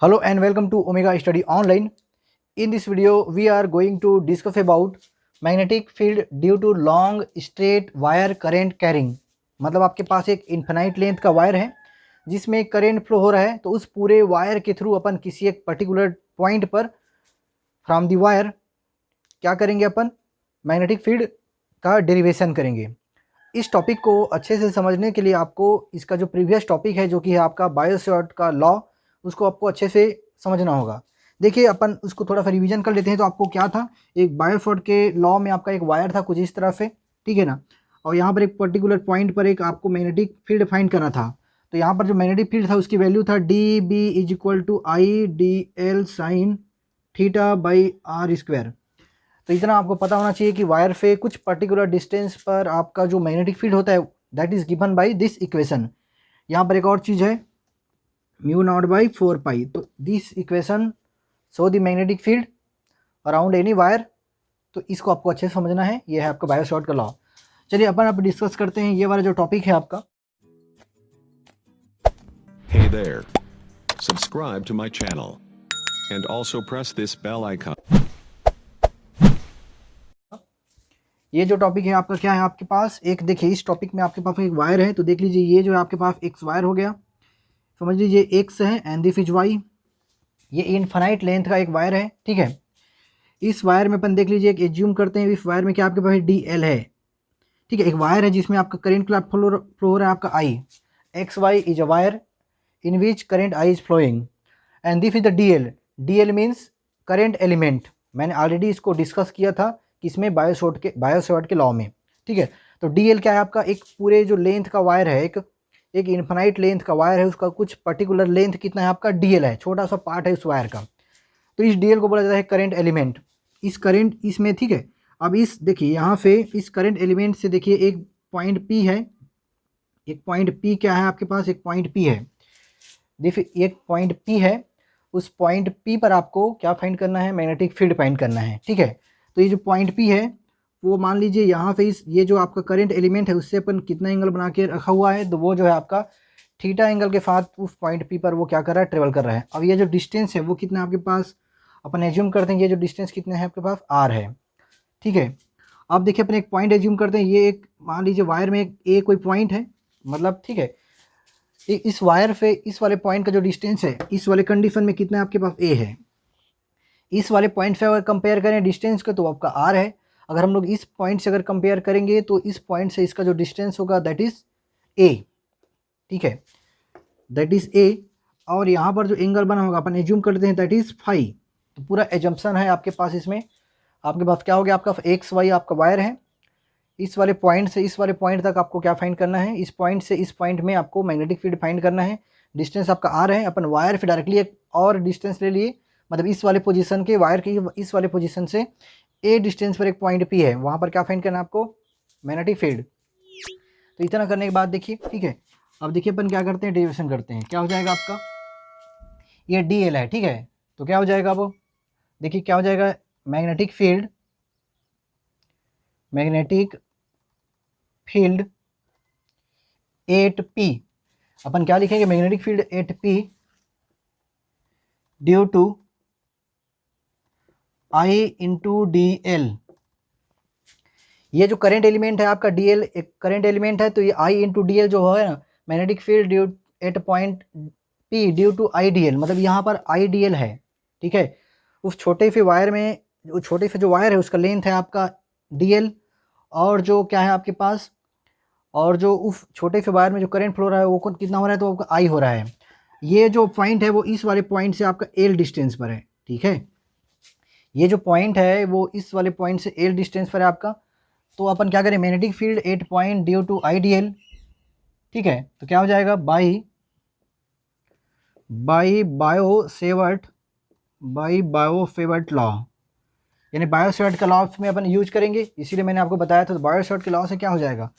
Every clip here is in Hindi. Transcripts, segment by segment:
Hello and welcome to Omega Study Online. In this video, we are going to discuss about magnetic field due to long straight wire current carrying. मतलब आपके पास एक इन्फिनाइट लेंथ का वायर है जिसमें करंट फ्लो हो रहा है, तो उस पूरे वायर के थ्रू अपन किसी एक पर्टिकुलर पॉइंट पर फ्रॉम दी वायर क्या करेंगे, अपन मैग्नेटिक फील्ड का डेरिवेशन करेंगे। इस टॉपिक को अच्छे से समझने के लिए आपको इसका जो प्रीवियस टॉपिक है जो कि है आपका बायो-सैवर्ट का लॉ, उसको आपको अच्छे से समझना होगा। देखिए अपन उसको थोड़ा सा रिवीजन कर लेते हैं। तो आपको क्या था, एक बायो-सैवर्ट के लॉ में आपका एक वायर था कुछ इस तरह से, ठीक है ना, और यहाँ पर एक पर्टिकुलर पॉइंट पर एक आपको मैग्नेटिक फील्ड फाइंड करना था। तो यहाँ पर जो मैग्नेटिक फील्ड था उसकी वैल्यू था D B is equal to I D L sine theta by R square. तो इतना आपको पता होना चाहिए कि वायर पे कुछ पर्टिकुलर डिस्टेंस पर आपका जो मैग्नेटिक फील्ड होता है that is given by this equation. यहाँ पर एक और चीज़ है म्यू नॉट बाई 4 पाई। तो this equation show the magnetic field around any wire. तो इसको आपको अच्छे से समझना है, ये है आपका बायो-सैवर्ट का लॉ। चलिए अपन आप डिस्कस करते हैं ये वाला जो टॉपिक है आपका। Hey there. Subscribe to my channel. And also press this bell icon. ये जो टॉपिक है आपका क्या है, आपके पास एक देखिए इस टॉपिक में आपके पास एक वायर है। तो देख लीजिए ये जो है आपके पास एक्स वायर हो गया, समझ लीजिए एक्स है एंड दिस इज वाई। ये इनफाइनाइट लेंथ का एक वायर है, ठीक है। इस वायर में अपन देख लीजिए एक एज्यूम करते हैं इस वायर में क्या आपके पास डी एल है, ठीक है। एक वायर है जिसमें आपका करंट का फ्लो हो रहा है आपका I. X Y is a wire in which current I is flowing and this is the D L. D L means current element. मैंने ऑलरेडी इसको डिस्कस किया था किसमें, बायो-सैवर्ट के लॉ में, ठीक है। तो डी एल क्या है आपका, एक पूरे जो लेंथ का वायर है, एक इनफाइनाइट लेंथ का वायर है, उसका कुछ पर्टिकुलर लेंथ कितना है आपका डी एल है, छोटा सा पार्ट है उस वायर का। तो इस डी एल को बोला जाता है करंट एलिमेंट। इस करंट इसमें, ठीक है। अब इस देखिए यहाँ पे इस करंट एलिमेंट से देखिए एक पॉइंट पी है, एक पॉइंट पी क्या है आपके पास, एक पॉइंट पी है, देखिए एक पॉइंट पी है। उस पॉइंट पी पर आपको क्या फाइंड करना है, मैग्नेटिक फील्ड फाइंड करना है, ठीक है। तो ये जो पॉइंट पी है वो मान लीजिए यहाँ पे इस ये जो आपका करंट एलिमेंट है उससे अपन कितना एंगल बना के रखा हुआ है, तो वो जो है आपका थीटा एंगल के साथ उस पॉइंट पी पर वो क्या कर रहा है, ट्रेवल कर रहा है। अब ये जो डिस्टेंस है वो कितना है आपके पास, अपन एज्यूम करते हैं ये जो डिस्टेंस कितना है आपके पास आर है, ठीक है। अब देखिए अपन एक पॉइंट एज्यूम करते हैं, ये एक मान लीजिए वायर में एक ए कोई पॉइंट है, मतलब ठीक है। इस वायर पे इस वाले पॉइंट का जो डिस्टेंस है इस वाले कंडीशन में कितना है आपके पास ए है। इस वाले पॉइंट से अगर कंपेयर करें डिस्टेंस को तो आपका आर है। अगर हम लोग इस पॉइंट से अगर कंपेयर करेंगे तो इस पॉइंट से इसका जो डिस्टेंस होगा दैट इज ए, ठीक है, दैट इज ए। और यहाँ पर जो एंगल बना होगा अपन एज्यूम करते हैं दैट इज फाई। तो पूरा एजम्पशन है आपके पास। इसमें आपके पास क्या हो गया, आपका एक्स वाई आपका वायर है। इस वाले पॉइंट से इस वाले पॉइंट तक आपको क्या फाइंड करना है, इस पॉइंट से इस पॉइंट में आपको मैग्नेटिक फील्ड फाइंड करना है। डिस्टेंस आपका आर है, अपन वायर से डायरेक्टली एक और डिस्टेंस ले लिए, मतलब इस वाले पोजीशन के वायर की इस वाले पोजीशन से ए डिस्टेंस पर एक पॉइंट पी है, वहाँ पर क्या फाइंड करना है आपको, मैग्नेटिक फील्ड। तो इतना करने के बाद देखिए, ठीक है, अब देखिए अपन क्या करते हैं, डेरिवेशन करते हैं। क्या हो जाएगा आपका, ये डी एल है, ठीक है। तो क्या हो जाएगा वो, देखिए क्या हो जाएगा, magnetic field, magnetic field 8p। अपन क्या लिखेंगे, magnetic field 8p due to I into D L. ये जो करंट एलिमेंट है आपका डी एल एक करंट एलिमेंट है, तो ये आई इंटू डी एल जो है ना, magnetic field due at point P due to I D L, मतलब यहाँ पर आई डी एल है, ठीक है। उस छोटे से वायर में, जो छोटे से जो वायर है उसका लेंथ है आपका डी एल, और जो क्या है आपके पास, और जो उस छोटे से वायर में जो करंट फ्लो रहा है वो कितना हो रहा है, तो आपका आई हो रहा है। ये जो पॉइंट है वो इस वाले पॉइंट से आपका एल डिस्टेंस पर है, ठीक है। ये जो पॉइंट है वो इस वाले पॉइंट से एल डिस्टेंस पर है आपका। तो अपन क्या करें, magnetic field 8 point due to I D L, ठीक है। तो क्या हो जाएगा, बाई बायो-सैवर्ट लॉ, यानी बायो-सैवर्ट का लॉ में अपन यूज करेंगे, इसीलिए मैंने आपको बताया था। तो बायो-सैवर्ट के लॉ से क्या हो जाएगा,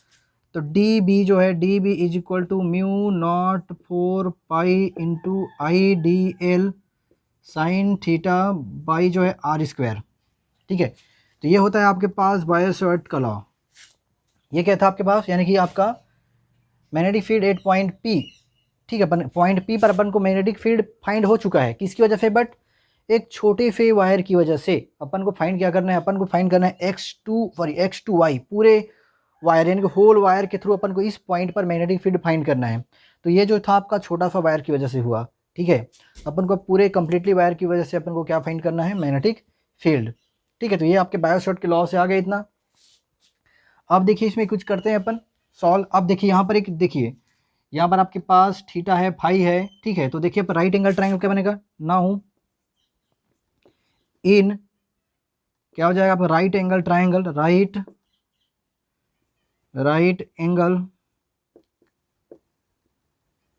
तो डी बी जो है D B is equal to mu naught 4 pi into I D L sine theta by जो है आर स्क्वायर, ठीक है। तो ये होता है आपके पास बायो-सैवर्ट का लॉ। ये क्या था आपके पास, यानी कि आपका मैग्नेटिक फील्ड 8 पॉइंट पी ठीक है, अपन पॉइंट पी पर अपन को मैग्नेटिक फील्ड फाइंड हो चुका है, किसकी वजह से, बट एक छोटे से वायर की वजह से। अपन को फाइंड क्या करना है, अपन को फाइंड करना है x2y पूरे वायर यानी कि होल वायर के थ्रू अपन को इस पॉइंट पर मैग्नेटिक फील्ड फाइंड करना है। तो ये जो था आपका छोटा सा वायर की वजह से हुआ, ठीक है। अपन को पूरे कंप्लीटली वायर की वजह से अपन को क्या फाइंड करना है, मैग्नेटिक फील्ड, ठीक है। तो ये आपके बायोसॉर्ट के लॉ से आ गए इतना। अब देखिए इसमें कुछ करते हैं अपन सॉल्व। अब देखिए यहाँ पर एक देखिए यहाँ पर आपके पास थीटा है, फाई है, ठीक है। तो देखिए पर राइट एंगल ट्रायंगल क्या बनेगा, नाउ इन क्या हो जाएगा आपका right angle triangle, right angle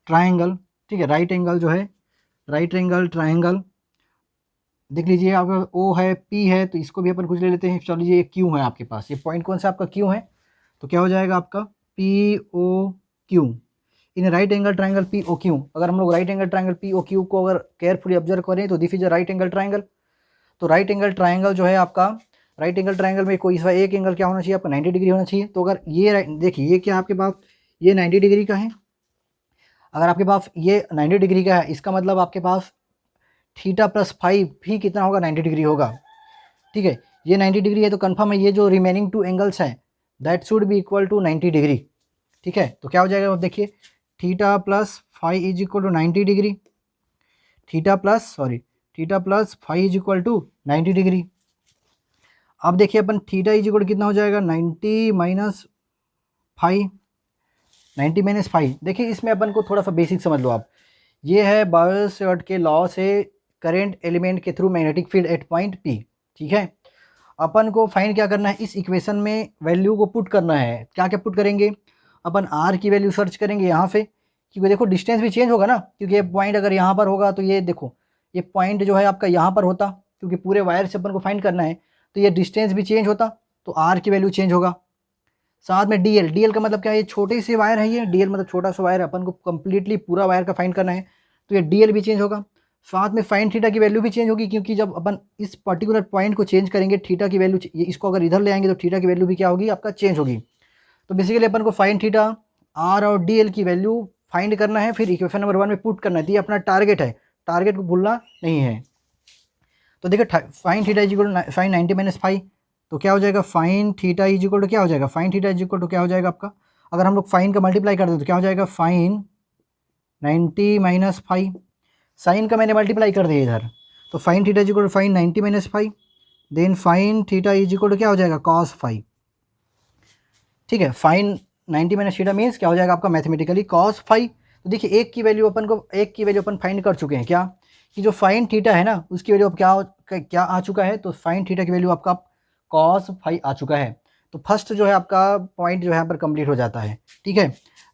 triangle, ठीक है। राइट एंगल जो है राइट एंगल ट्रायंगल, देख लीजिए आपका ओ है, पी है, तो इसको भी अपन कुछ ले लेते हैं। चल लीजिए क्यू है आपके पास, ये पॉइंट कौन सा आपका क्यू है, तो क्या हो जाएगा आपका P O Q in right angle triangle P O Q. अगर हम लोग right angle triangle P O Q को अगर केयरफुली ऑब्जर्व करें तो this is a right angle triangle. तो राइट एंगल ट्रायंगल जो है आपका, राइट एंगल ट्रायंगल में कोई सा एक एंगल क्या होना चाहिए आपका 90 डिग्री होना चाहिए। तो अगर ये देखिए ये क्या आपके पास ये 90 डिग्री का है, अगर आपके पास ये 90 डिग्री का है, इसका मतलब आपके पास थीटा प्लस फाइव भी कितना होगा, 90 डिग्री होगा, ठीक है। ये 90 डिग्री है तो कन्फर्म है ये जो रिमेनिंग टू एंगल्स हैं that should be equal to 90 degree, ठीक है। तो क्या हो जाएगा, अब देखिए theta plus five is equal to 90 degree, theta plus five is equal to 90 degree. अब देखिए अपन थीटा इज इक्वल कितना हो जाएगा 90 माइनस फाइव, 90 माइनस फाइव। देखिए इसमें अपन को थोड़ा सा बेसिक समझ लो आप, ये है बायोसॉर्ट के लॉ से करंट एलिमेंट के through magnetic field at point P, ठीक है। अपन को फाइंड क्या करना है, इस इक्वेशन में वैल्यू को पुट करना है। क्या क्या पुट करेंगे, अपन आर की वैल्यू सर्च करेंगे यहाँ पे, क्योंकि देखो डिस्टेंस भी चेंज होगा ना, क्योंकि ये पॉइंट अगर यहाँ पर होगा तो ये देखो ये पॉइंट जो है आपका यहाँ पर होता, क्योंकि पूरे वायर से अपन को फाइंड करना है, तो ये डिस्टेंस भी चेंज होता, तो आर की वैल्यू चेंज होगा। साथ में डीएल का मतलब क्या है, ये छोटे से वायर है, ये डीएल मतलब छोटा सा वायर है, अपन को कंप्लीटली पूरा वायर का फाइंड करना है, तो ये डीएल भी चेंज होगा। साथ में फाइन थीटा की वैल्यू भी चेंज होगी, क्योंकि जब अपन इस पर्टिकुलर पॉइंट को चेंज करेंगे थीटा की वैल्यू, इसको अगर इधर ले आएंगे तो थीटा की वैल्यू भी क्या होगी आपका चेंज होगी। तो बेसिकली अपन को फाइन थीटा, आर और डीएल की वैल्यू फाइंड करना है, फिर इक्वेशन नंबर 1 में पुट करना है। तो ये अपना टारगेट है, टारगेट को भूलना नहीं है। तो देखिए fine theta is equal to fine 90 minus five, तो क्या हो जाएगा fine theta is equal to क्या हो जाएगा, fine theta is equal to क्या हो जाएगा आपका, अगर हम लोग फाइन का मल्टीप्लाई कर दें तो क्या हो जाएगा फाइन 90 माइनस फाइव, साइन का मैंने मल्टीप्लाई कर दिया इधर, तो fine theta is equal to fine 90 minus five, then fine theta is equal to क्या हो जाएगा कॉस फाइव, ठीक है। फाइन 90 माइनस थीटा मीन्स क्या हो जाएगा आपका मैथमेटिकली कॉस फाइव। तो देखिए एक की वैल्यू अपन फाइंड कर चुके हैं, क्या कि जो फाइन थीटा है ना उसकी वैल्यू अब क्या आ चुका है, तो फाइन थीटा की वैल्यू आपका कॉस फाइव आ चुका है। तो फर्स्ट जो है आपका पॉइंट जो है यहाँ पर कंप्लीट हो जाता है, ठीक है।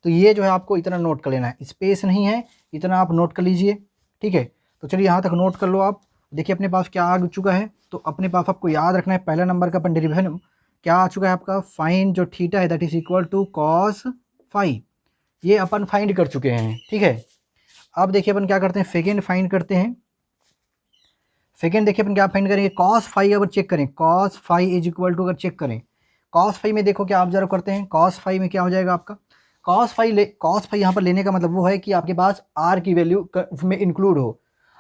तो ये जो है आपको इतना नोट कर लेना है, स्पेस नहीं है इतना आप नोट कर लीजिए, ठीक है। तो चलिए यहाँ तक नोट कर लो आप। देखिए अपने पास क्या आ चुका है, तो अपने पास आपको याद रखना है पहला नंबर का अपन डेरिवेशन क्या आ चुका है आपका, फाइन जो थीटा है that is equal to cos five, ये अपन फाइंड कर चुके हैं, ठीक है। अब देखिए अपन क्या करते हैं, सेकेंड फाइंड करते हैं। सेकेंड देखिए अपन क्या फाइंड करेंगे, कॉस फाइव अगर चेक करें, cos five is equal to अगर चेक करें, कॉस फाइव में देखो क्या ऑब्जर्व करते हैं, कॉस फाइव में क्या हो जाएगा आपका, कॉस फाइव यहाँ पर लेने का मतलब वो है कि आपके पास आर की वैल्यू में इंक्लूड हो,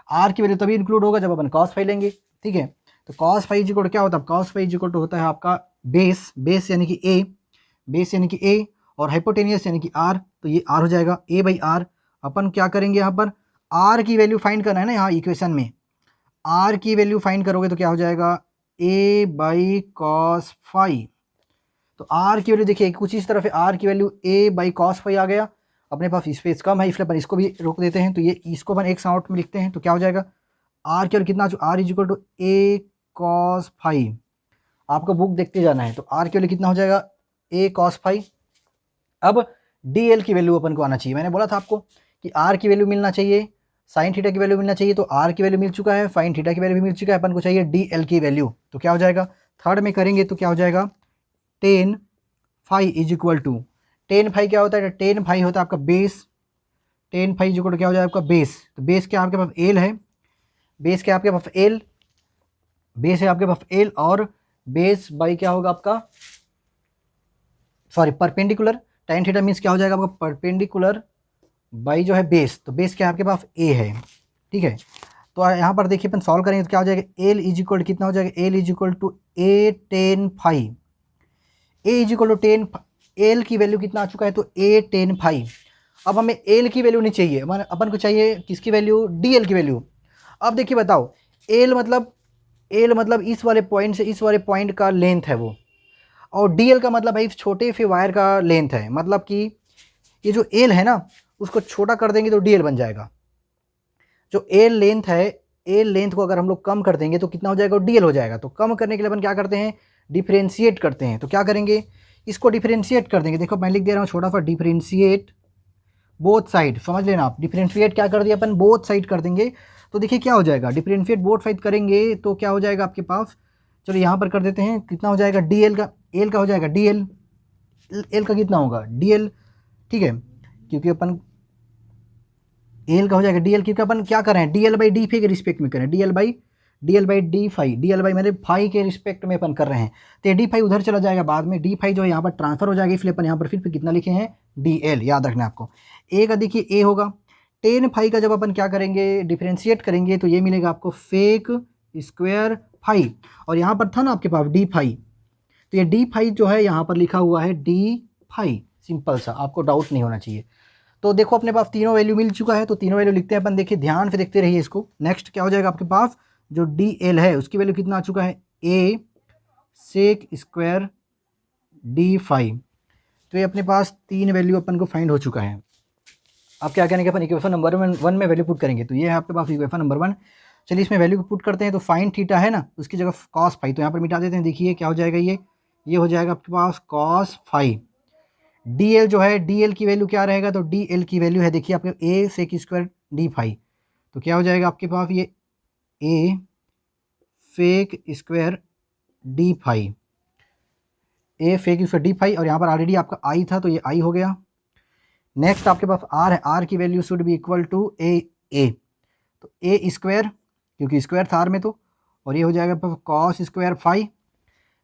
आर की वैल्यू तभी इंक्लूड होगा जब अपन कॉस फाइव लेंगे, ठीक है। तो कॉस फाइव इक्वल क्या होता है, कॉस फाइव इक्वल टू होता है आपका बेस यानी कि ए और हाइपोटेनियस यानी कि आर, तो ये आर हो जाएगा ए बाई आर। अपन क्या करेंगे यहाँ पर आर की वैल्यू फाइंड करना है ना, यहाँ इक्वेशन में आर की वैल्यू फाइंड करोगे तो क्या हो जाएगा ए बाई कॉस फाइव। तो आर की वैल्यू देखिए कुछ इस तरफ है, आर की value A by cos five आ गया। अपने पास स्पेस कम है इसलिए अपन इसको भी रोक देते हैं, तो ये इसको अपन एक साउट में लिखते हैं, तो क्या हो जाएगा आर की वैल्यू कितना, R is equal to A cos five. आपको बुक देखते जाना है, तो आर की वैल्यू कितना हो जाएगा ए कॉस फाइव। अब डी एल की वैल्यू अपन को आना चाहिए, मैंने बोला था आपको कि आर की वैल्यू मिलना चाहिए, साइन थीटा की वैल्यू मिलना चाहिए, तो आर की वैल्यू मिल चुका है, फाइन थीटा की वैल्यू भी मिल चुका है, अपन को चाहिए डी एल की वैल्यू। तो क्या हो जाएगा थर्ड में करेंगे तो क्या हो जाएगा ten five is equal to, ten five क्या होता है, टेन फाइव होता है आपका base, ten five is equal to क्या हो जाएगा आपका बेस। तो बेस क्या आपके पास एल है, बेस क्या आपके पास एल, बेस है आपके पास एल, और बेस बाई क्या होगा आपका परपेंडिकुलर, tan थीटा मीन्स क्या हो जाएगा आपका परपेंडिकुलर बाई जो है बेस, तो बेस क्या है आपके पास ए है, ठीक है। तो यहाँ पर देखिए अपन सॉल्व करेंगे तो क्या हो जाएगा, एल इज इक्वल कितना हो जाएगा, L is equal to A ten five, A is equal to 10, L की वैल्यू कितना आ चुका है, तो ए 10 फाइव। अब हमें एल की वैल्यू नहीं चाहिए, अपन को चाहिए किसकी वैल्यू, डी एल की वैल्यू। अब देखिए बताओ, एल मतलब इस वाले पॉइंट से इस वाले पॉइंट का लेंथ है वो, और डी एल का मतलब है इस छोटे से वायर का लेंथ है। मतलब कि ये जो एल है ना उसको छोटा कर देंगे तो डी एल बन जाएगा। जो एल लेंथ है, एल लेंथ को अगर हम लोग कम कर देंगे तो कितना हो जाएगा, डी एल हो जाएगा। तो कम करने के लिए अपन क्या करते हैं, डिफरेंशिएट करते हैं। तो क्या करेंगे, इसको डिफरेंशिएट कर देंगे। देखो मैं लिख दे रहा हूँ छोटा सा, डिफरेंशिएट बोथ साइड, समझ लेना आप। डिफरेंशिएट क्या कर दिया अपन, बोथ साइड कर देंगे। तो देखिए क्या हो जाएगा, डिफरेंशिएट बोथ साइड करेंगे तो क्या हो जाएगा आपके पास, चलो यहाँ पर कर देते हैं, कितना हो जाएगा, डी एल का, एल का हो जाएगा डी एल, एल का कितना होगा, डी एल, ठीक है। क्योंकि अपन एल का हो जाएगा डी एल, क्योंकि अपन क्या कर रहे हैं, D L by D phi के रिस्पेक्ट में करें, D L by D phi, D L by मेरे फाई के रिस्पेक्ट में अपन कर रहे हैं। तो ये डी फाई उधर चला जाएगा, बाद में डी फाई जो है यहाँ पर ट्रांसफर हो जाएगी, इसलिए अपन यहाँ पर फिर कितना लिखे हैं, डी एल, याद रखना आपको। ए का देखिए ए होगा, 10 फाई का जब अपन क्या करेंगे, डिफरेंशिएट करेंगे तो ये मिलेगा आपको फेक स्क्वायर फाई, और यहाँ पर था ना आपके पास डी फाई, तो ये डी फाई जो है यहाँ पर लिखा हुआ है डी फाई, सिंपल सा, आपको डाउट नहीं होना चाहिए। तो देखो अपने पास तीनों वैल्यू मिल चुका है, तो तीनों वैल्यू लिखते हैं अपन, देखिए ध्यान से देखते रहिए इसको। नेक्स्ट क्या हो जाएगा आपके पास, जो डी एल है उसकी वैल्यू कितना आ चुका है, ए सेक स्क्वायर डी फाई। तो ये अपने पास 3 वैल्यू अपन को फाइंड हो चुका है। अब क्या करेंगे अपन, इक्वेशन नंबर 1 में वैल्यू पुट करेंगे। तो ये है आपके पास इक्वेशन नंबर 1। चलिए इसमें वैल्यू को पुट करते हैं। तो फाइन थीटा है ना, उसकी जगह कॉस फाई, तो यहाँ पर मिटा देते हैं। देखिए क्या हो जाएगा, ये हो जाएगा आपके पास कॉस फाई। डी एल जो है, डी एल की वैल्यू क्या रहेगा, तो डी एल की वैल्यू है देखिए आपके ए सेक स्क्वायर डी फाई, तो क्या हो जाएगा आपके पास, ये ए फेक स्क्वायर डी फाई, ए फेक स्क्वायर डी फाई, और यहाँ पर ऑलरेडी आपका आई था तो ये आई हो गया। नेक्स्ट आपके पास आर है, आर की value should be equal to A, तो ए स्क्वायर, क्योंकि स्क्वायर था आर में, तो और ये हो जाएगा कॉस स्क्वायर फाई।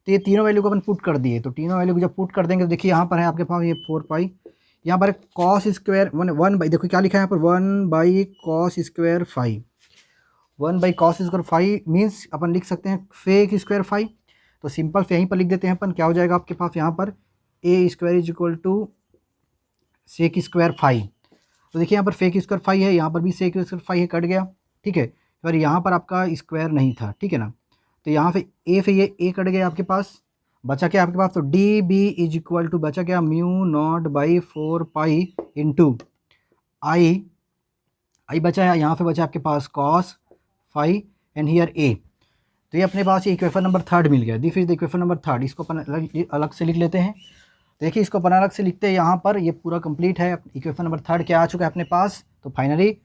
तो ये तीनों वैल्यू को अपन पुट कर दिए। तो तीनों वैल्यू को जब पुट कर देंगे तो देखिए यहाँ पर है आपके पास ये 4 पाई, यहाँ पर कॉस स्क्वायर 1 बाई, देखो क्या लिखा है यहाँ पर, 1 by cos square phi, 1 by cos square phi means अपन लिख सकते हैं फेक स्क्वायर फाई। तो सिंपल से यहीं पर लिख देते हैं अपन, क्या हो जाएगा आपके पास यहाँ पर, a square is equal to sec square phi. तो देखिए यहाँ पर फेक स्क्वायर फाई है, यहाँ पर भी सेक स्क्वायर फाई है, कट गया, ठीक है। पर यहाँ पर आपका स्क्वायर नहीं था, ठीक है ना, तो यहाँ पे ए से ये ए कट गया, आपके पास बचा क्या आपके पास, तो d B is equal to बचा क्या, mu naught by 4 pi into I बचा है, यहाँ पे बचा आपके पास cos phi and here a. तो ये अपने पास ये इक्वेशन नंबर 3 मिल गया। This is the equation number 3। इसको अपन अलग से लिख लेते हैं। देखिए इसको अपन अलग से लिखते हैं, यहाँ पर ये पूरा कंप्लीट है। इक्वेशन नंबर 3 क्या आ चुका है अपने पास, तो finally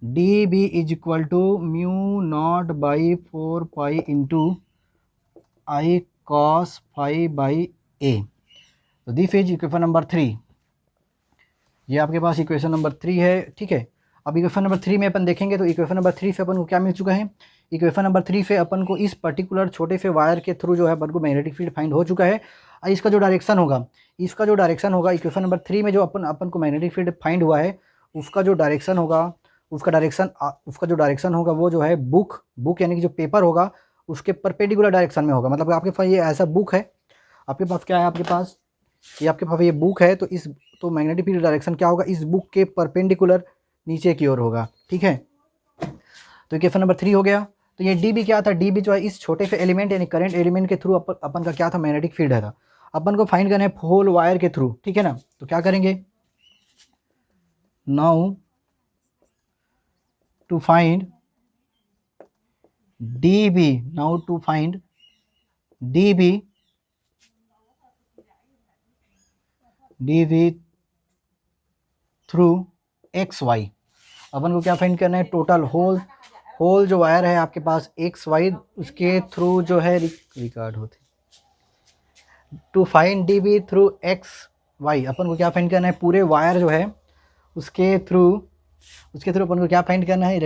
d B is equal to mu naught by 4 pi into I cos phi by a. तो दिस इज इक्वेशन नंबर 3। ये आपके पास इक्वेशन नंबर 3 है, ठीक है। अब इक्वेशन नंबर 3 में अपन देखेंगे तो इक्वेशन नंबर 3 से अपन को क्या मिल चुका है, इक्वेशन नंबर 3 से अपन को इस पर्टिकुलर छोटे से वायर के थ्रू जो है अपन को मैग्नेटिक फील्ड फाइंड हो चुका है। इसका जो डायरेक्शन होगा इक्वेशन नंबर 3 में जो अपन को मैग्नेटिक फील्ड फाइंड हुआ है, उसका जो डायरेक्शन होगा वो जो है बुक यानी कि जो पेपर होगा उसके परपेंडिकुलर डायरेक्शन में होगा। मतलब आपके पास ये ऐसा बुक है, आपके पास क्या है, आपके पास ये बुक है, तो मैग्नेटिक फील्ड डायरेक्शन क्या होगा, इस बुक के परपेंडिकुलर नीचे की ओर होगा, ठीक है। तो इक्वेशन नंबर 3 हो गया। तो ये डी बी क्या था, डी बी जो है इस छोटे से एलिमेंट यानी करंट एलिमेंट के थ्रू अपन का क्या था, मैग्नेटिक फील्ड है था। अपन को फाइंड करना है होल वायर के थ्रू, ठीक है ना। तो क्या करेंगे, now to find d B through x y. अपन को क्या फाइंड करना है, टोटल होल जो वायर है आपके पास एक्स वाई, उसके थ्रू जो है रिकॉर्ड होते। To find d B through x y, अपन को क्या फाइंड करना है, पूरे वायर जो है उसके थ्रू अपन को क्या फाइंड करना है,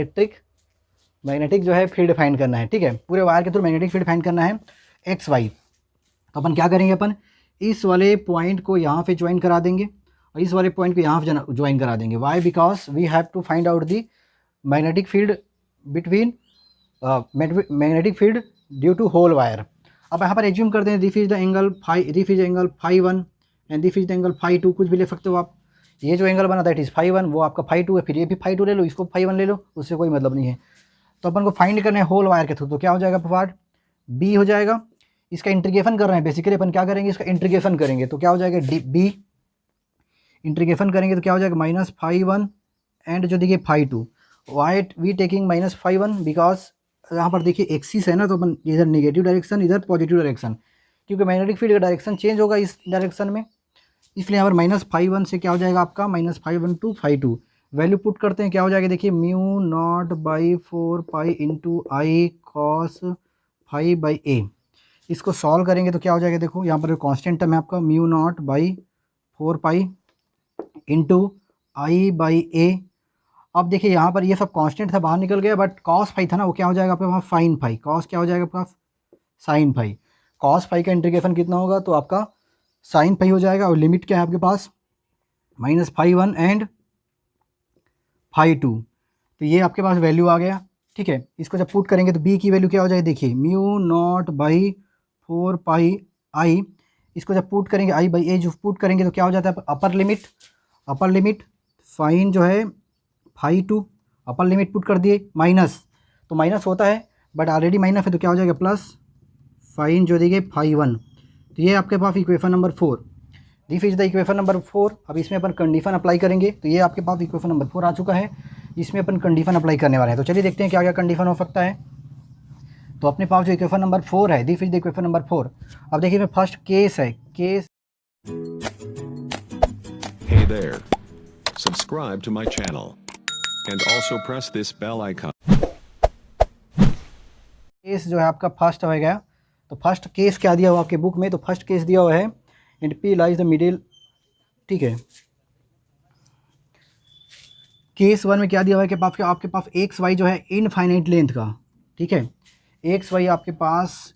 मैग्नेटिक जो है फील्ड फाइंड करना है, ठीक है। पूरे वायर के थ्रू मैग्नेटिक फील्ड फाइंड करना है एक्स वाई। तो अपन क्या करेंगे, अपन इस वाले पॉइंट को यहाँ पे ज्वाइन करा देंगे और इस वाले पॉइंट को यहाँ ज्वाइन करा देंगे। Why? Because we have to find out the magnetic field between magnetic field due to whole wire. अब यहाँ पर एज्यूम करते हैं this is the angle phi 1 and this is the angle phi 2, कुछ भी ले सकते हो आप। ये जो एंगल बना दैट इज फाई 1, वो आपका फाई 2 है, फिर ये भी फाई 2 ले लो, इसको फाई 1 ले लो, उससे कोई मतलब नहीं है। तो अपन को फाइंड करना है होल वायर के थ्रू, तो क्या हो जाएगा पार्ट बी हो जाएगा। इसका इंटीग्रेशन कर रहे हैं, बेसिकली अपन क्या करेंगे, इसका इंटीग्रेशन करेंगे तो क्या हो जाएगा बी, इंटीग्रेशन करेंगे तो क्या हो जाएगा माइनस फाई 1 एंड जो देखिए phi 2। Why we taking minus phi 1 because यहाँ पर देखिए एक्सिस है ना, तो अपन इधर नेगेटिव डायरेक्शन इधर पॉजिटिव डायरेक्शन, क्योंकि मैग्नेटिक फील्ड का डायरेक्शन चेंज होगा इस डायरेक्शन में, इसलिए यहाँ पर माइनस फाई 1 से क्या हो जाएगा आपका minus phi 1 to phi 2। Value put करते हैं, क्या हो जाएगा देखिए mu naught by 4 pi into I cos phi by a. इसको सॉल्व करेंगे तो क्या हो जाएगा, देखो यहाँ पर कांस्टेंट टर्म है आपका mu naught by 4 pi into I by a. अब देखिए यहाँ पर ये सब कांस्टेंट था, बाहर निकल गया, बट कॉस फाई था ना, वो क्या हो जाएगा आपके वहाँ फाइन फाई, कॉस क्या हो जाएगा आपका साइन फाई। कॉस फाई का इंटीग्रेशन कितना होगा, तो आपका साइन फाई हो जाएगा। और लिमिट क्या है आपके पास माइनस फाई 1 एंड फाई 2, तो ये आपके पास वैल्यू आ गया। ठीक है, इसको जब पुट करेंगे तो बी की वैल्यू क्या हो जाएगी, देखिए म्यू नॉट बाई 4 पाई आई, इसको जब पुट करेंगे आई बाई ए जो पुट करेंगे तो क्या हो जाता है अपर लिमिट फाइन जो है फाई 2, अपर लिमिट पुट कर दिए, माइनस तो माइनस होता है बट ऑलरेडी माइनस है तो क्या हो जाएगा प्लस फाइन जो देखिए फाई 1। तो ये आपके पास equation number 4, this is the equation number 4। अब इसमें अपन कंडीशन अप्लाई करेंगे, तो ये आपके पास इक्वेशन नंबर 4 आ चुका है, इसमें अपन कंडीशन अप्लाई करने वाले हैं। तो चलिए देखते हैं क्या क्या कंडीशन हो सकता है। तो अपने पास जो इक्वेशन नंबर 4 है, this is the equation number 4। अब देखिए फर्स्ट केस है, case Hey there. Subscribe to my channel. And also press this bell icon. Case जो है आपका फर्स्ट हो गया। तो फर्स्ट केस क्या दिया हुआ आपके बुक में, तो फर्स्ट केस दिया हुआ है and P lies the middle. ठीक है, केस 1 में क्या दिया हुआ है कि आपके पास एक्स वाई जो है इनफाइनाइट लेंथ का। ठीक है, एक्स वाई आपके पास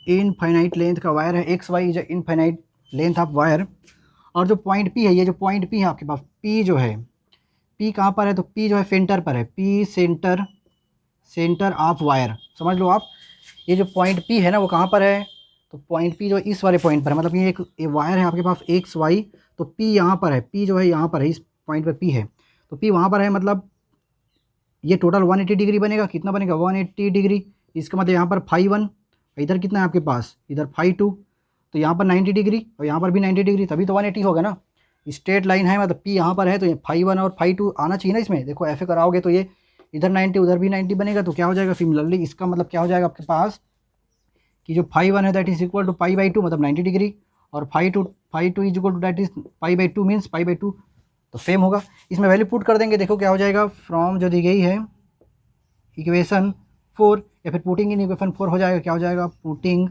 इनफाइनाइट लेंथ का वायर है, एक्स वाई जो इनफाइनाइट लेंथ ऑफ वायर। और जो पॉइंट पी है, ये जो पॉइंट पी है आपके पास, पी जो है, पी कहाँ पर है, तो पी जो है सेंटर पर है, पी सेंटर ऑफ वायर, समझ लो आप। ये जो पॉइंट पी है ना वो कहाँ पर है, तो पॉइंट पी जो इस वाले पॉइंट पर है, मतलब ये वायर है आपके पास एक्स वाई, तो पी यहाँ पर है, पी जो है यहाँ पर है, इस पॉइंट पर पी है, तो पी वहाँ पर है, मतलब ये टोटल 180 डिग्री बनेगा। कितना बनेगा 180 डिग्री। इसका मतलब यहाँ पर फाई 1, इधर कितना है आपके पास, इधर फाई 2, तो यहाँ पर 90 डिग्री और यहाँ पर भी 90 डिग्री, तभी तो 180 होगा ना। स्ट्रेट लाइन है, मतलब पी यहाँ पर है, तो ये फाई 1 और फाई 2 आना चाहिए ना इसमें। देखो ऐसे कराओगे तो ये इधर 90 उधर भी 90 बनेगा, तो क्या हो जाएगा सिमिलरली। इसका मतलब क्या हो जाएगा आपके पास कि जो फाई 1 है that is equal to pi by 2, मतलब 90 डिग्री, और phi 2 is equal to that is pi by 2 means pi by 2, तो सेम होगा। इसमें वैल्यू पुट कर देंगे, देखो क्या हो जाएगा फ्रॉम जो दी गई है इक्वेशन 4, या फिर पुटिंग इन इक्वेशन 4 हो जाएगा। क्या हो जाएगा पुटिंग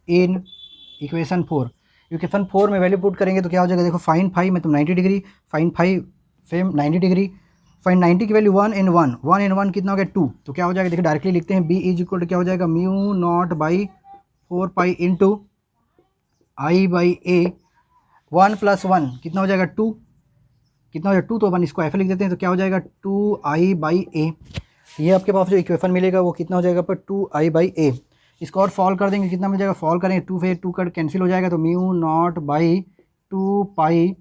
इन इक्वेशन 4, इक्वेशन 4 में वैल्यू पुट करेंगे तो क्या हो जाएगा, देखो फाइन फाई मतलब 90 degree, fine phi same 90 degree, fine 90 की वैल्यू 1 इन 1 कितना हो गया 2, तो क्या हो जाएगा देखिए डायरेक्टली लिखते हैं बी इज इक्वल टू क्या हो जाएगा mu naught by 4 pi into I by ए, 1 + 1 कितना हो जाएगा 2, कितना हो जाएगा 2, तो अपन इसको ऐसे लिख देते हैं, तो क्या हो जाएगा 2i बाई ए। ये आपके पास जो इक्वेशन मिलेगा वो कितना हो जाएगा पर 2i बाई ए। इसको और सॉल्व कर देंगे, कितना मिल जाएगा, सॉल्व करेंगे 2 से 2 कट कैंसिल हो जाएगा, तो म्यू नॉट बाई 2 पाई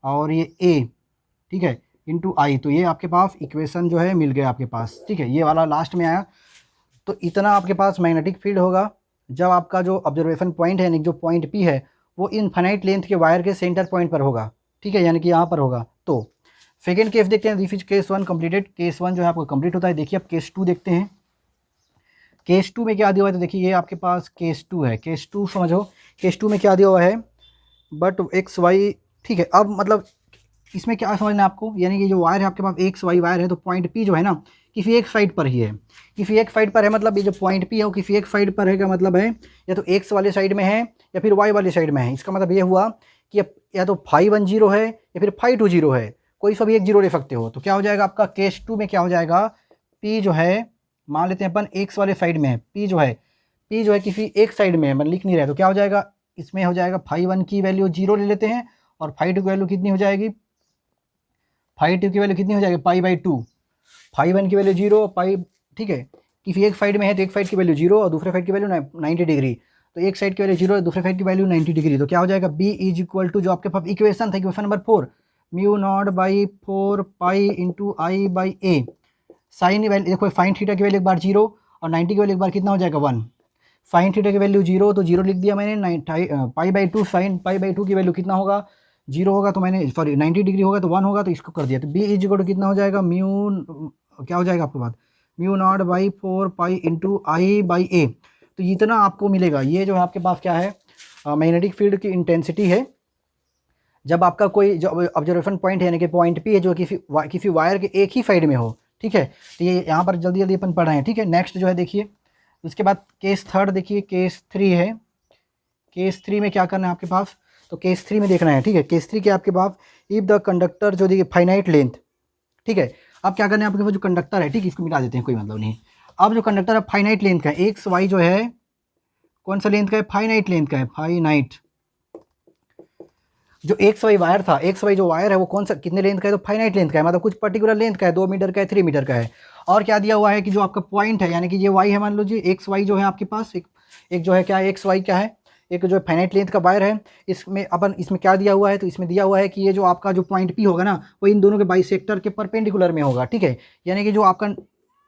और ये ए, ठीक है, इंटू आई। तो ये आपके पास इक्वेशन जो है मिल गया आपके पास। ठीक है, ये वाला लास्ट में आया। तो इतना आपके पास मैग्नेटिक फील्ड होगा जब आपका जो ऑब्जर्वेशन पॉइंट है, यानी जो पॉइंट पी है वो इनफाइनाइट लेंथ के वायर के सेंटर पॉइंट पर होगा। ठीक है, यानी कि यहाँ पर होगा। तो सेकेंड केस देखते हैं, this is case 1 completed. Case 1 जो है आपको कंप्लीट होता है। देखिए अब केस 2 देखते हैं। केस 2 में क्या दिया हुआ है, तो देखिए ये आपके पास केस 2 है। केस 2 समझो, केस 2 में क्या दिया हुआ है, बट एक्स वाई। ठीक है, अब मतलब इसमें क्या समझना है आपको, यानी कि जो वायर है आपके पास एक्स वाई वायर है, तो पॉइंट पी जो है ना किसी एक साइड पर ही है, किसी एक साइड पर है, मतलब ये जो पॉइंट पी है वो किसी एक साइड पर है का मतलब है या तो एक्स वाले साइड में है या फिर वाई वाले साइड में है। इसका मतलब ये हुआ कि या तो फाई 1 0 है या फिर फाई 2 0 है, कोई सा भी एक 0 ले सकते हो। तो क्या हो जाएगा आपका केस 2 में क्या हो जाएगा, पी जो है मान लेते हैं अपन एक्स वाले साइड में है, पी जो है किसी एक साइड में है, मतलब लिख नहीं रहे, तो क्या हो जाएगा इसमें हो जाएगा फाई 1 की वैल्यू 0 ले लेते हैं और फाई 2 की वैल्यू कितनी हो जाएगी, फाई 2 की वैल्यू कितनी हो जाएगी π/2। फाई 1 की वैल्यू 0 पाई, ठीक है, किसी एक साइड में है तो एक साइड की वैल्यू 0 और दूसरे साइड की वैल्यू 90 डिग्री, तो एक साइड की वैल्यू 0 और दूसरे साइड की वैल्यू 90 डिग्री, तो क्या हो जाएगा b इज इक्वल टू जो आपके पास इक्वेशन था, equation number 4, μ0/4 into I by a. Sine value देखो, फाइन थीटा की वैल्यू एक बार 0 और 90 की वैल्यू एक बार कितना हो जाएगा 1। फाइन थीटा की वैल्यू 0 तो 0 लिख दिया मैंने, π/2 साइन π/2 की वैल्यू कितना होगा 0 होगा, तो मैंने सॉरी 90 डिग्री होगा तो 1 होगा, तो इसको कर दिया, तो b इज इक्वल टू कितना हो जाएगा क्या हो जाएगा आपके पास μ0/4 इंटू आई बाई ए। तो इतना आपको मिलेगा। ये जो है आपके पास क्या है, मैग्नेटिक फील्ड की इंटेंसिटी है जब आपका कोई जो ऑब्जर्वेशन पॉइंट है, यानी कि पॉइंट पी है जो किसी वायर के एक ही साइड में हो, ठीक है। तो ये यहाँ पर जल्दी जल्दी अपन पढ़ रहे हैं, ठीक है। नेक्स्ट जो है देखिए, उसके बाद केस थर्ड देखिए, केस 3 है। केस 3 में क्या करना है आपके पास, तो केस 3 में देखना है, ठीक है। केस 3 क्या आपके पास, इफ द कंडक्टर जो देखिए फाइनाइट लेंथ, ठीक है। अब क्या करना है आपके पास, जो कंडक्टर है, ठीक है, इसको मिटा देते हैं, कोई मतलब नहीं। अब जो कंडक्टर है फाइनाइट लेंथ का है, एक्स वाई जो है कौन सा लेंथ का है, फाइनाइट लेंथ का है, फाइनाइट। जो एक्स वाई वायर था, एक्स वाई जो वायर है वो कौन सा कितने लेंथ का है, तो फाइनाइट लेंथ का है, मतलब कुछ पर्टिकुलर लेंथ का है, 2 मीटर का है, 3 मीटर का है। और क्या दिया हुआ है कि जो आपका पॉइंट है, यानी कि ये वाई है, मान लो जी एक्स वाई जो है आपके पास, एक जो है क्या है, एक्स वाई क्या है, एक जो फाइनाइट लेंथ का वायर है। इसमें अपन इसमें क्या दिया हुआ है, तो इसमें दिया हुआ है कि ये जो आपका जो पॉइंट पी होगा ना, वो इन दोनों के बाइसेक्टर के परपेंडिकुलर में होगा, ठीक है। यानी कि जो आपका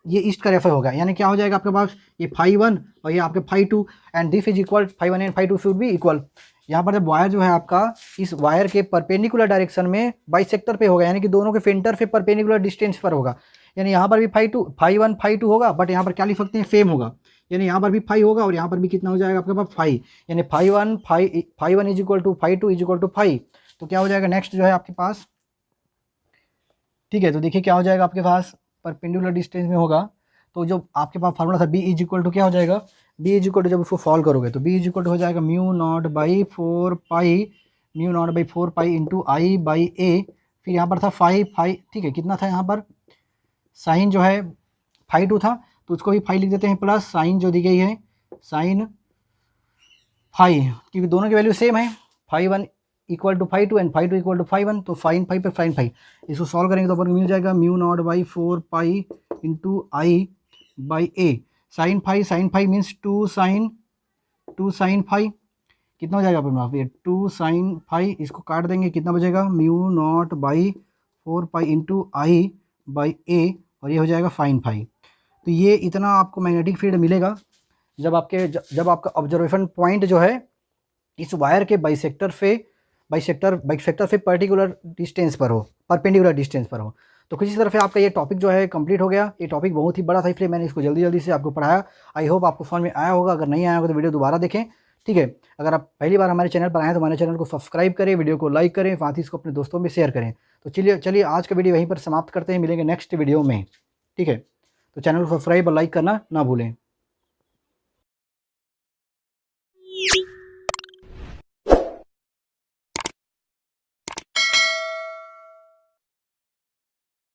ये ईस्ट का रेफर होगा, यानी क्या हो जाएगा आपके पास, ये फाई 1 और ये आपके phi 2 and this is equal, phi 1 and phi 2 should be equal. यहाँ पर जब वायर जो है आपका इस वायर के परपेंडिकुलर डायरेक्शन में बाइसेक्टर पे होगा, यानी कि दोनों के सेंटर से परपेंडिकुलर डिस्टेंस पर होगा, यानी यहाँ पर भी फाई 1 फाई 2 होगा, बट यहाँ पर क्या लिख सकते हैं, सेम होगा, यानी यहाँ पर भी फाई होगा और यहाँ पर भी कितना हो जाएगा आपके पास फाई, यानी phi 1 is equal to phi 2 is equal to phi. तो क्या हो जाएगा नेक्स्ट जो है आपके पास, ठीक है। तो देखिए क्या हो जाएगा आपके पास, परपेंडिकुलर डिस्टेंस में होगा, तो जो आपके पास फार्मूला था b इज इक्वल टू क्या हो जाएगा, b इज इक्वल टू जब उसको सॉल्व करोगे तो b इज इक्वल टू हो जाएगा μ0/4 इंटू आई बाई ए। फिर यहाँ पर था फाई, ठीक है, कितना था यहाँ पर, साइन जो है फाई 2 था, तो उसको भी फाई लिख देते हैं, प्लस साइन जो दी गई है, साइन फाई, क्योंकि दोनों की वैल्यू सेम है, phi 1 equal to phi 2 and phi 2 equal to phi 1, तो फाइन फाई पे फाइन फाई, इसको सॉल्व करेंगे तो अपन को मिल जाएगा μ0/4 into I by a. Sine phi means 2 sine phi, कितना हो जाएगा अपने पास, ये 2 साइन फाई, इसको काट देंगे, कितना बचेगा, μ0/4 इंटू आई बाई ए, और ये हो जाएगा फाइन फाई। तो ये इतना आपको मैग्नेटिक फील्ड मिलेगा जब आपका ऑब्जर्वेशन पॉइंट जो है इस वायर के बाइसेक्टर से पर्टिकुलर डिस्टेंस पर हो, परपेंडिकुलर डिस्टेंस पर हो। तो किसी तरह से आपका ये टॉपिक जो है कंप्लीट हो गया। ये टॉपिक बहुत ही बड़ा था, इसलिए मैंने इसको जल्दी जल्दी से आपको पढ़ाया। आई होप आपको समझ में आया होगा। अगर नहीं आया होगा तो वीडियो दोबारा देखें, ठीक है। अगर आप पहली बार हमारे चैनल पर आए हैं तो हमारे चैनल को सब्सक्राइब करें, वीडियो को लाइक करें, साथ ही इसको अपने दोस्तों में शेयर करें। तो चलिए आज का वीडियो यहीं पर समाप्त करते हैं, मिलेंगे नेक्स्ट वीडियो में, ठीक है। तो चैनल को सब्सक्राइब और लाइक करना ना भूलें।